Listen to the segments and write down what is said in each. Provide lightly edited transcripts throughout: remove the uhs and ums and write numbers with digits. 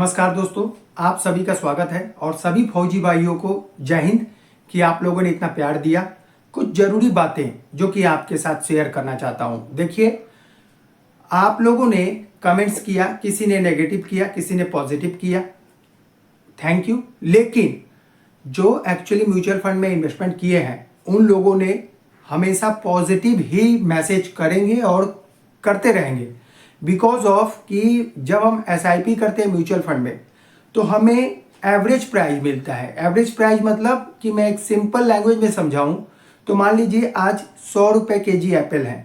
नमस्कार दोस्तों, आप सभी का स्वागत है और सभी फौजी भाइयों को जय हिंद कि आप लोगों ने इतना प्यार दिया। कुछ जरूरी बातें जो कि आपके साथ शेयर करना चाहता हूं। देखिए, आप लोगों ने कमेंट्स किया, किसी ने नेगेटिव किया, किसी ने पॉजिटिव किया, थैंक यू। लेकिन जो एक्चुअली म्यूचुअल फंड में इन्वेस्टमेंट किए हैं उन लोगों ने हमेशा पॉजिटिव ही मैसेज करेंगे और करते रहेंगे। बिकॉज ऑफ कि जब हम SIP करते हैं म्यूचुअल फंड में तो हमें एवरेज प्राइस मिलता है। एवरेज प्राइस मतलब कि मैं एक सिंपल लैंग्वेज में समझाऊं तो मान लीजिए आज 100 रुपये केजी एप्पल है।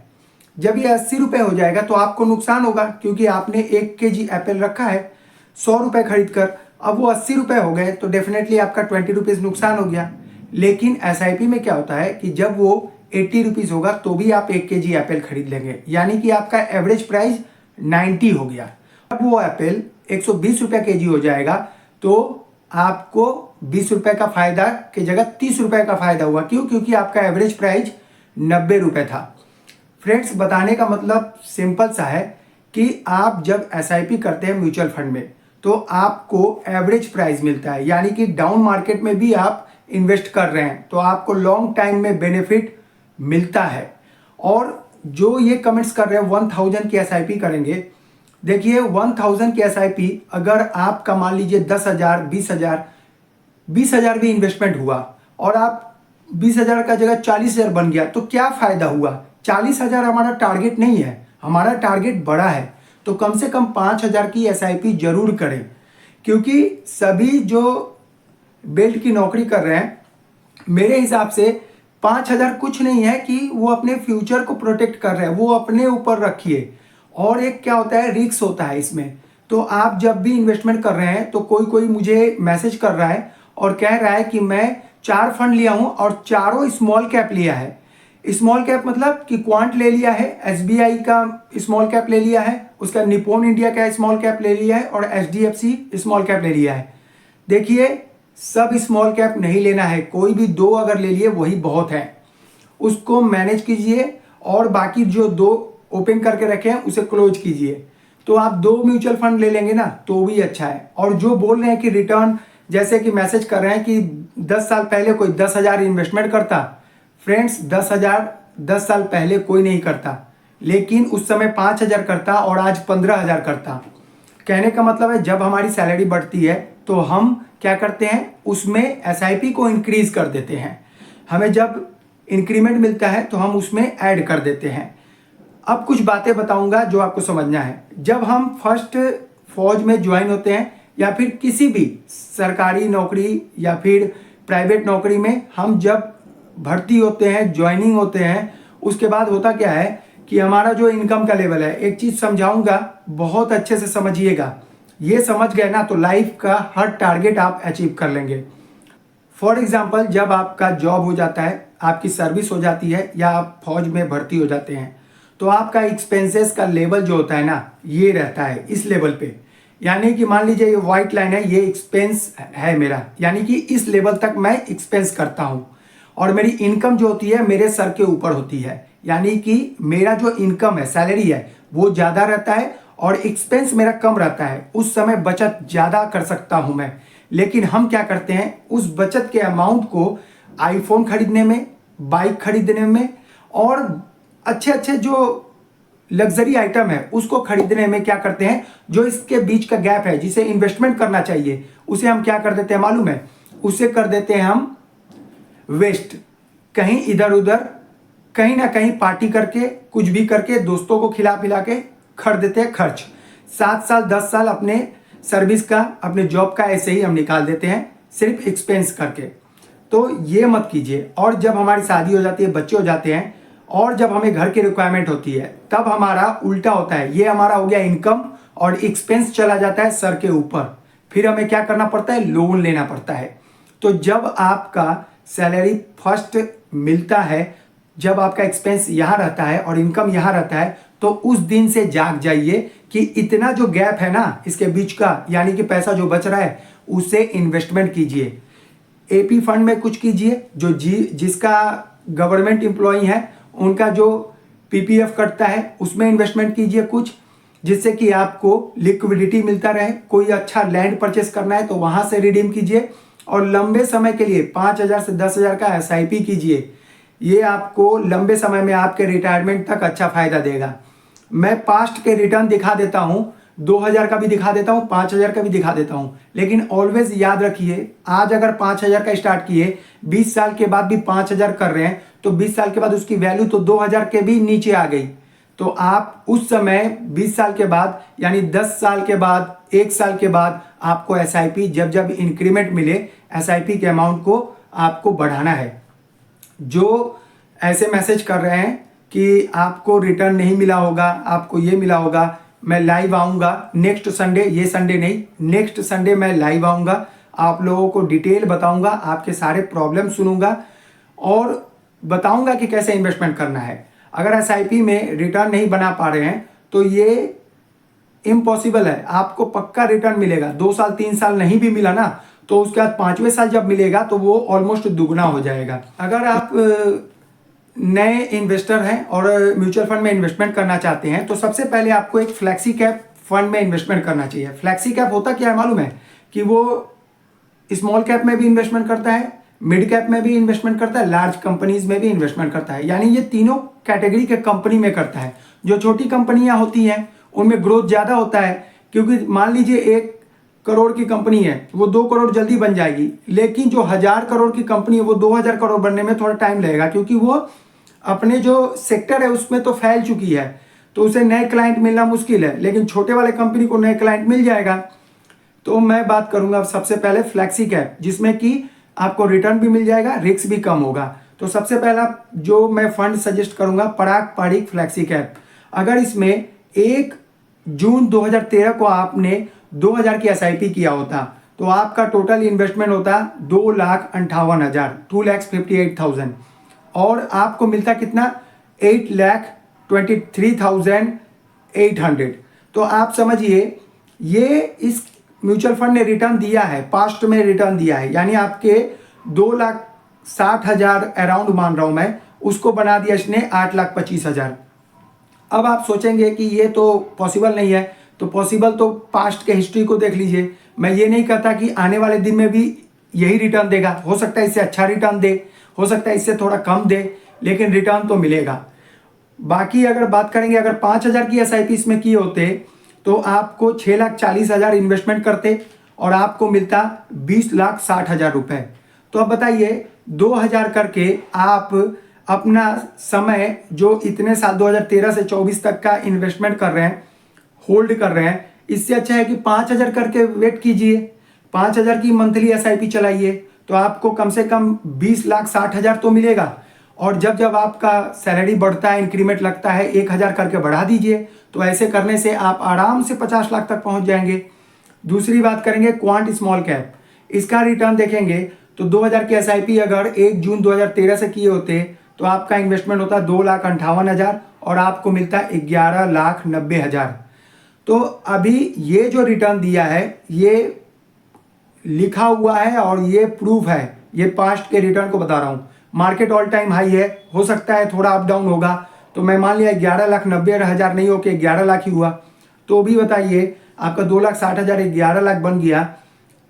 जब ये 80 रुपये हो जाएगा तो आपको नुकसान होगा, क्योंकि आपने 1 केजी एप्पल रखा है 100 रुपये खरीद कर, अब वो 80 रुपये हो गए तो डेफिनेटली आपका 20 रुपीज़ नुकसान हो गया। लेकिन SIP में क्या होता है कि जब वो 80 रुपीज़ होगा तो भी आप 1 केजी एप्पल खरीद लेंगे, यानी कि आपका एवरेज प्राइस 90 हो गया। अब वो एप्पल 120 रुपये केजी हो जाएगा तो आपको 20 रुपये का फायदा की जगह 30 रुपये का फायदा हुआ। क्यों? क्योंकि आपका एवरेज प्राइस 90 रुपये था। फ्रेंड्स, बताने का मतलब सिंपल सा है कि आप जब SIP करते हैं म्यूचुअल फंड में तो आपको एवरेज प्राइस मिलता है, यानी कि डाउन मार्केट में भी आप इन्वेस्ट कर रहे हैं तो आपको लॉन्ग टाइम में बेनिफिट मिलता है। और जो ये कमेंट्स कर रहे हैं 1000 की SIP करेंगे, देखिए 1000 की SIP अगर आपका मान लीजिए 10,000 20,000 भी इन्वेस्टमेंट हुआ और आप 20,000 का जगह 40,000 बन गया तो क्या फायदा हुआ? 40,000 हमारा टारगेट नहीं है, हमारा टारगेट बड़ा है। तो कम से कम 5,000 की SIP जरूर करें, क्योंकि सभी जो बेल्ट की नौकरी कर रहे हैं मेरे हिसाब से 5,000 कुछ नहीं है कि वो अपने फ्यूचर को प्रोटेक्ट कर रहे हैं, वो अपने ऊपर रखिए। और एक क्या होता है, रिस्क होता है इसमें। तो आप जब भी इन्वेस्टमेंट कर रहे हैं तो कोई मुझे मैसेज कर रहा है और कह रहा है कि मैं 4 फंड लिया हूं और चारों स्मॉल कैप लिया है। स्मॉल कैप मतलब कि क्वांट ले लिया है, SBI का स्मॉल कैप ले लिया है, उसका निप्पॉन इंडिया का स्मॉल कैप ले लिया है और HDFC स्मॉल कैप ले लिया है। देखिए, सब स्मॉल कैप नहीं लेना है, कोई भी 2 अगर ले लिए वही बहुत है, उसको मैनेज कीजिए और बाकी जो 2 ओपन करके रखे हैं उसे क्लोज कीजिए। तो आप 2 म्यूचुअल फंड ले लेंगे ना तो भी अच्छा है। और जो बोल रहे हैं कि रिटर्न, जैसे कि मैसेज कर रहे हैं कि 10 साल पहले कोई 10,000 इन्वेस्टमेंट करता, फ्रेंड्स 10,000 10 साल पहले कोई नहीं करता, लेकिन उस समय 5,000 करता और आज 15,000 करता। कहने का मतलब है जब हमारी सैलरी बढ़ती है तो हम क्या करते हैं, उसमें SIP को इंक्रीज कर देते हैं। हमें जब इंक्रीमेंट मिलता है तो हम उसमें ऐड कर देते हैं। अब कुछ बातें बताऊंगा जो आपको समझना है। जब हम फर्स्ट फौज में ज्वाइन होते हैं या फिर किसी भी सरकारी नौकरी या फिर प्राइवेट नौकरी में हम जब भर्ती होते हैं, ज्वाइनिंग होते हैं, उसके बाद होता क्या है कि हमारा जो इनकम का लेवल है, एक चीज समझाऊंगा, बहुत अच्छे से समझिएगा। ये समझ गए ना तो लाइफ का हर टारगेट आप अचीव कर लेंगे। फॉर एग्जाम्पल, जब आपका जॉब हो जाता है, आपकी सर्विस हो जाती है या आप फौज में भर्ती हो जाते हैं तो आपका एक्सपेंसेस का लेवल जो होता है ना, ये रहता है इस लेवल पे। यानी कि मान लीजिए ये व्हाइट लाइन है, ये एक्सपेंस है मेरा, यानी कि इस लेवल तक मैं एक्सपेंस करता हूं। और मेरी इनकम जो होती है मेरे सर के ऊपर होती है, यानी कि मेरा जो इनकम है, सैलरी है, वो ज्यादा रहता है और एक्सपेंस मेरा कम रहता है। उस समय बचत ज्यादा कर सकता हूं मैं। लेकिन हम क्या करते हैं, उस बचत के अमाउंट को आईफोन खरीदने में, बाइक खरीदने में और अच्छे अच्छे जो लग्जरी आइटम है उसको खरीदने में क्या करते हैं, जो इसके बीच का गैप है जिसे इन्वेस्टमेंट करना चाहिए उसे हम क्या कर देते हैं मालूम है, उसे कर देते हैं हम वेस्ट। कहीं इधर उधर, कहीं ना कहीं पार्टी करके, कुछ भी करके, दोस्तों को खिला पिला के कर देते हैं खर्च। 7 साल 10 साल अपने सर्विस का, अपने जॉब का ऐसे ही हम निकाल देते हैं सिर्फ एक्सपेंस करके। तो ये मत कीजिए। और जब हमारी शादी हो जाती है, बच्चे हो जाते हैं और जब हमें घर की रिक्वायरमेंट होती है तब हमारा उल्टा होता है। ये हमारा हो गया इनकम और एक्सपेंस चला जाता है सर के ऊपर। फिर हमें क्या करना पड़ता है, लोन लेना पड़ता है। तो जब आपका सैलरी फर्स्ट मिलता है, जब आपका एक्सपेंस यहाँ रहता है और इनकम यहाँ रहता है, तो उस दिन से जाग जाइए कि इतना जो गैप है ना इसके बीच का, यानी कि पैसा जो बच रहा है उसे इन्वेस्टमेंट कीजिए। AP फंड में कुछ कीजिए, जो जिसका गवर्नमेंट एम्प्लॉई है उनका जो PPF कटता है उसमें इन्वेस्टमेंट कीजिए कुछ, जिससे कि आपको लिक्विडिटी मिलता रहे। कोई अच्छा लैंड परचेस करना है तो वहां से रिडीम कीजिए और लंबे समय के लिए 5,000 से 10,000 का एसआईपी कीजिए। ये आपको लंबे समय में आपके रिटायरमेंट तक अच्छा फायदा देगा। मैं पास्ट के रिटर्न दिखा देता हूं, 2,000 का भी दिखा देता हूं, 5,000 का भी दिखा देता हूं, लेकिन ऑलवेज याद रखिए, आज अगर 5,000 का स्टार्ट किए, 20 साल के बाद भी 5,000 कर रहे हैं, तो 20 साल के बाद उसकी वैल्यू तो 2,000 के भी नीचे आ गई। तो आप उस समय 20 साल के बाद यानी 10 साल के बाद, 1 साल के बाद आपको एसआईपी जब जब इंक्रीमेंट मिले, एसआईपी के अमाउंट को आपको बढ़ाना है। जो ऐसे मैसेज कर रहे हैं कि आपको रिटर्न नहीं मिला होगा, आपको ये मिला होगा, मैं लाइव आऊँगा नेक्स्ट संडे, ये संडे नहीं, नेक्स्ट संडे मैं लाइव आऊँगा, आप लोगों को डिटेल बताऊँगा, आपके सारे प्रॉब्लम सुनूंगा और बताऊँगा कि कैसे इन्वेस्टमेंट करना है। अगर एसआईपी में रिटर्न नहीं बना पा रहे हैं तो ये इम्पॉसिबल है, आपको पक्का रिटर्न मिलेगा। 2 साल 3 साल नहीं भी मिला ना, तो उसके बाद 5वें साल जब मिलेगा तो वो ऑलमोस्ट दुगना हो जाएगा। अगर आप नए इन्वेस्टर हैं और म्यूचुअल फंड में इन्वेस्टमेंट करना चाहते हैं तो सबसे पहले आपको एक फ्लैक्सी कैप फंड में इन्वेस्टमेंट करना चाहिए। फ्लैक्सी कैप होता क्या है मालूम है? कि वो स्मॉल कैप में भी इन्वेस्टमेंट करता है, मिड कैप में भी इन्वेस्टमेंट करता है, लार्ज कंपनीज में भी इन्वेस्टमेंट करता है। यानी ये तीनों कैटेगरी के कंपनी में करता है। जो छोटी कंपनियां होती हैं उनमें ग्रोथ ज़्यादा होता है, क्योंकि मान लीजिए 1 करोड़ की कंपनी है, वो 2 करोड़ जल्दी बन जाएगी, लेकिन जो 1,000 करोड़ की कंपनी है वो 2,000 करोड़ बनने में थोड़ा टाइम लगेगा, क्योंकि वो अपने जो सेक्टर है उसमें तो फैल चुकी है, तो उसे नए क्लाइंट मिलना मुश्किल है। लेकिन छोटे वाले कंपनी को नए क्लाइंट मिल जाएगा। तो मैं बात करूंगा सबसे पहले फ्लैक्सी कैप, जिसमें कि आपको रिटर्न भी मिल जाएगा, रिस्क भी कम होगा। तो सबसे पहला जो मैं फंड सजेस्ट करूंगा, पराग पारिक फ्लैक्सी कैप। अगर इसमें 1 जून 2013 को आपने 2,000 की एसआईपी किया होता तो आपका टोटल इन्वेस्टमेंट होता 2,58,000, 2,58,000, और आपको मिलता कितना? 8,23,800। तो आप समझिए ये इस म्यूचुअल फंड ने रिटर्न दिया है, पास्ट में रिटर्न दिया है, यानी आपके 2,60,000 अराउंड मान रहा हूं मैं, उसको बना दिया इसने 8,25,000। अब आप सोचेंगे कि ये तो पॉसिबल नहीं है, तो पॉसिबल तो पास्ट के हिस्ट्री को देख लीजिए। मैं ये नहीं कहता कि आने वाले दिन में भी यही रिटर्न देगा, हो सकता है इससे अच्छा रिटर्न दे, हो सकता है इससे थोड़ा कम दे, लेकिन रिटर्न तो मिलेगा। बाकी अगर बात करेंगे, अगर 5,000 की एसआईपी इसमें किए होते तो आपको 6,40,000 इन्वेस्टमेंट करते और आपको मिलता 20,60,000 रुपए। तो अब बताइए 2,000 करके आप अपना समय जो इतने साल 2013 से 24 तक का इन्वेस्टमेंट कर रहे हैं, होल्ड कर रहे हैं, इससे अच्छा है कि 5,000 करके वेट कीजिए, 5,000 की मंथली एसआईपी चलाइए, तो आपको कम से कम 20,60,000 तो मिलेगा। और जब जब आपका सैलरी बढ़ता है, इंक्रीमेंट लगता है, 1,000 करके बढ़ा दीजिए। तो ऐसे करने से आप आराम से 50 लाख तक पहुंच जाएंगे। दूसरी बात करेंगे क्वांट स्मॉल कैप, इसका रिटर्न देखेंगे तो 2,000 की एसआईपी अगर 1 जून 2013 से किए होते तो आपका इन्वेस्टमेंट होता 2,58,000 और आपको मिलता 11,90,000। तो अभी ये जो रिटर्न दिया है ये लिखा हुआ है और ये प्रूफ है, ये पास्ट के रिटर्न को बता रहा हूं। मार्केट ऑल टाइम हाई है, हो सकता है थोड़ा अप डाउन होगा, तो मैं मान लिया 11,90,000 नहीं होके 11 लाख ही हुआ, तो भी बताइए आपका 2,60,000 11 लाख बन गया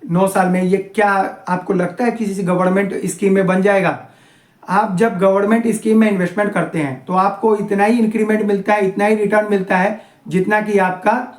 9 साल में। ये क्या आपको लगता है किसी गवर्नमेंट स्कीम में बन जाएगा? आप जब गवर्नमेंट स्कीम में इन्वेस्टमेंट करते हैं तो आपको इतना ही इंक्रीमेंट मिलता है, इतना ही रिटर्न मिलता है जितना कि आपका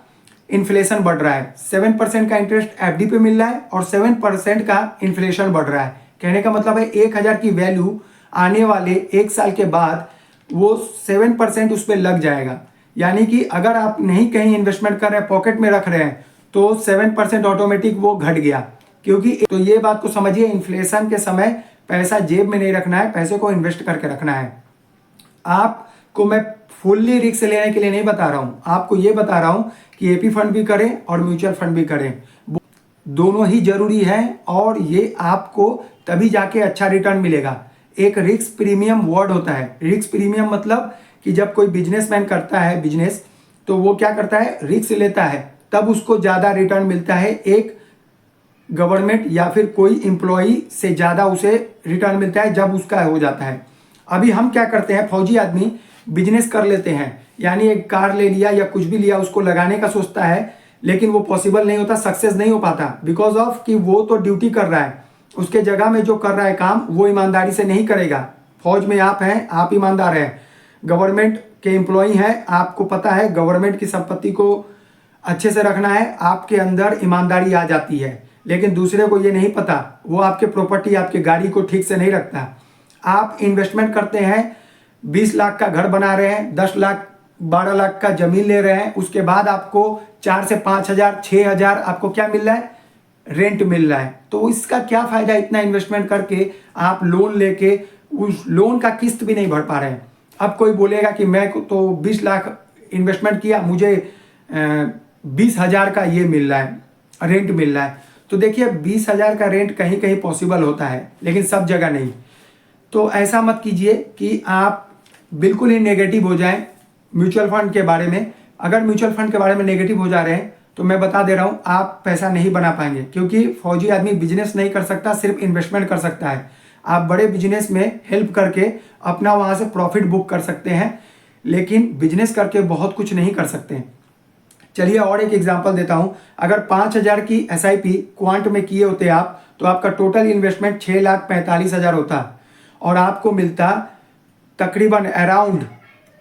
इन्फ्लेशन बढ़ रहा है। 7% का इंटरेस्ट एफडी पे मिल रहा है और 7% का इन्फ्लेशन बढ़ रहा है। कहने का मतलब है 1,000 की वैल्यू आने वाले 1 साल के बाद वो 7% उस पर लग जाएगा। यानी कि अगर आप नहीं कहीं इन्वेस्टमेंट कर रहे हैं, पॉकेट में रख रहे हैं, तो 7% ऑटोमेटिक वो घट गया। क्योंकि तो ये बात को समझिए, इन्फ्लेशन के समय पैसा जेब में नहीं रखना है, पैसे को इन्वेस्ट करके रखना है। आपको मैं फुल्ली रिस्क लेने के लिए नहीं बता रहा हूं, आपको ये बता रहा हूं कि एपी फंड भी करें और म्यूचुअल फंड भी करें, दोनों ही जरूरी है और ये आपको तभी जाके अच्छा रिटर्न मिलेगा। एक रिस्क प्रीमियम वर्ड होता है। रिस्क प्रीमियम मतलब कि जब कोई बिजनेसमैन करता है बिजनेस, तो वो क्या करता है, रिस्क लेता है, तब उसको ज्यादा रिटर्न मिलता है। एक गवर्नमेंट या फिर कोई एम्प्लॉई से ज्यादा उसे रिटर्न मिलता है जब उसका हो जाता है। अभी हम क्या करते हैं, फौजी आदमी बिजनेस कर लेते हैं, यानी एक कार ले लिया या कुछ भी लिया, उसको लगाने का सोचता है, लेकिन वो पॉसिबल नहीं होता, सक्सेस नहीं हो पाता, बिकॉज ऑफ कि वो तो ड्यूटी कर रहा है, उसके जगह में जो कर रहा है काम वो ईमानदारी से नहीं करेगा। फौज में आप हैं, आप ईमानदार हैं, गवर्नमेंट के एम्प्लॉई हैं, आपको पता है गवर्नमेंट की संपत्ति को अच्छे से रखना है, आपके अंदर ईमानदारी आ जाती है। लेकिन दूसरे को ये नहीं पता, वो आपके प्रॉपर्टी, आपके गाड़ी को ठीक से नहीं रखता। आप इन्वेस्टमेंट करते हैं, 20 लाख का घर बना रहे हैं, 10 लाख 12 लाख का जमीन ले रहे हैं, उसके बाद आपको 4 से 5 हजार 6 हजार आपको क्या मिल रहा है, रेंट मिल रहा है। तो इसका क्या फायदा, इतना इन्वेस्टमेंट करके आप लोन लेके उस लोन का किस्त भी नहीं भर पा रहे हैं। अब कोई बोलेगा कि मैं तो 20 लाख इन्वेस्टमेंट किया, मुझे 20 हजार का ये मिल रहा है, रेंट मिल रहा है। तो देखिए 20 हजार का रेंट कहीं कहीं पॉसिबल होता है, लेकिन सब जगह नहीं। तो ऐसा मत कीजिए कि आप बिल्कुल ही नेगेटिव हो जाएं म्यूचुअल फंड के बारे में। अगर म्यूचुअल फंड के बारे में नेगेटिव हो जा रहे हैं तो मैं बता दे रहा हूं, आप पैसा नहीं बना पाएंगे, क्योंकि फौजी आदमी बिजनेस नहीं कर सकता, सिर्फ इन्वेस्टमेंट कर सकता है। आप बड़े बिजनेस में हेल्प करके अपना वहां से प्रॉफिट बुक कर सकते हैं, लेकिन बिजनेस करके बहुत कुछ नहीं कर सकते। चलिए और एक एग्जांपल देता हूं। अगर 5,000 की SIP क्वांट में किए होते आप, तो आपका टोटल इन्वेस्टमेंट 6,45,000 होता और आपको मिलता तकरीबन अराउंड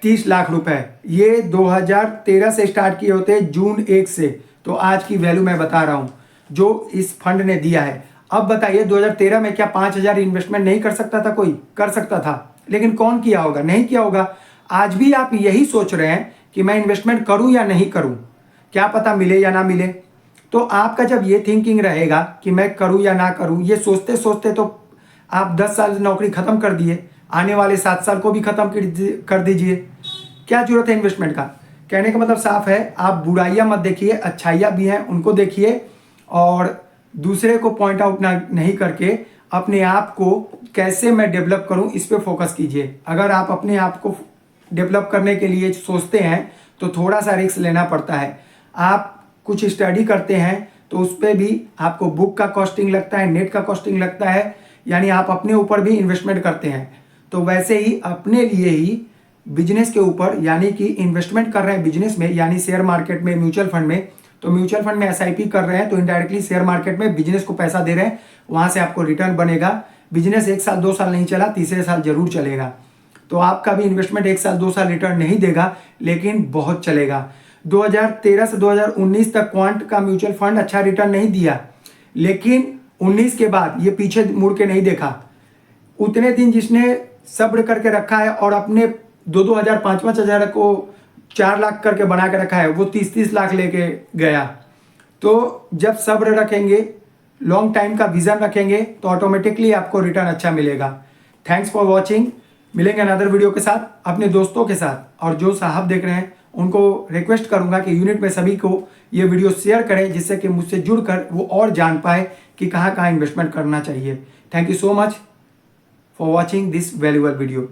30 लाख रुपए। ये 2013 से स्टार्ट किए होते, जून 1 से। तो आज की वैल्यू मैं बता रहा हूं जो इस फंड ने दिया है। अब बताइए 2013 में क्या 5,000 इन्वेस्टमेंट नहीं कर सकता था? कोई कर सकता था, लेकिन कौन किया होगा? नहीं किया होगा। आज भी आप यही सोच रहे हैं कि मैं इन्वेस्टमेंट करूं या नहीं करूं, क्या पता मिले या ना मिले। तो आपका जब ये थिंकिंग रहेगा कि मैं करूं या ना करूं, ये सोचते सोचते तो आप 10 साल नौकरी खत्म कर दिए, आने वाले 7 साल को भी खत्म कर दीजिए। क्या जरूरत है इन्वेस्टमेंट का? कहने का मतलब साफ है, आप बुराइयां मत देखिए, अच्छाइयां भी हैं उनको देखिए, और दूसरे को पॉइंट आउट नहीं करके अपने आप को कैसे मैं डेवलप करूं इस पे फोकस कीजिए। अगर आप अपने आप को डेवलप करने के लिए सोचते हैं तो थोड़ा सा रिस्क लेना पड़ता है। आप कुछ स्टडी करते हैं तो उस पर भी आपको बुक का कॉस्टिंग लगता है, नेट का कॉस्टिंग लगता है, यानी आप अपने ऊपर भी इन्वेस्टमेंट करते हैं। तो वैसे ही अपने लिए ही बिजनेस के ऊपर, यानी कि इन्वेस्टमेंट कर रहे हैं बिजनेस में, यानी शेयर मार्केट में, म्यूचुअल फंड में। तो म्यूचुअल फंड में SIP कर रहे हैं तो इनडायरेक्टली शेयर मार्केट में बिजनेस को पैसा दे रहे हैं, वहां से आपको रिटर्न बनेगा। बिजनेस 1 साल 2 साल नहीं चला, तीसरे साल जरूर चलेगा। तो आपका भी इन्वेस्टमेंट 1 साल 2 साल रिटर्न नहीं देगा, लेकिन बहुत चलेगा। 2013 से 2019 तक क्वांट का म्यूचुअल फंड अच्छा रिटर्न नहीं दिया, लेकिन 19 के बाद ये पीछे मुड़ के नहीं देखा। उतने दिन जिसने सब्र करके रखा है और अपने 2-2 हजार 5-5 हजार को 4 लाख करके बना के रखा है, वो 30-30 लाख लेके गया। तो जब सब्र रखेंगे, लॉन्ग टाइम का विजन रखेंगे, तो ऑटोमेटिकली आपको रिटर्न अच्छा मिलेगा। Thanks for watching. मिलेंगे अनदर वीडियो के साथ, अपने दोस्तों के साथ। और जो साहब देख रहे हैं उनको रिक्वेस्ट करूंगा कि यूनिट में सभी को ये वीडियो शेयर करें, जिससे कि मुझसे जुड़कर वो और जान पाए कि कहाँ कहाँ इन्वेस्टमेंट करना चाहिए। Thank you so much for watching this valuable video.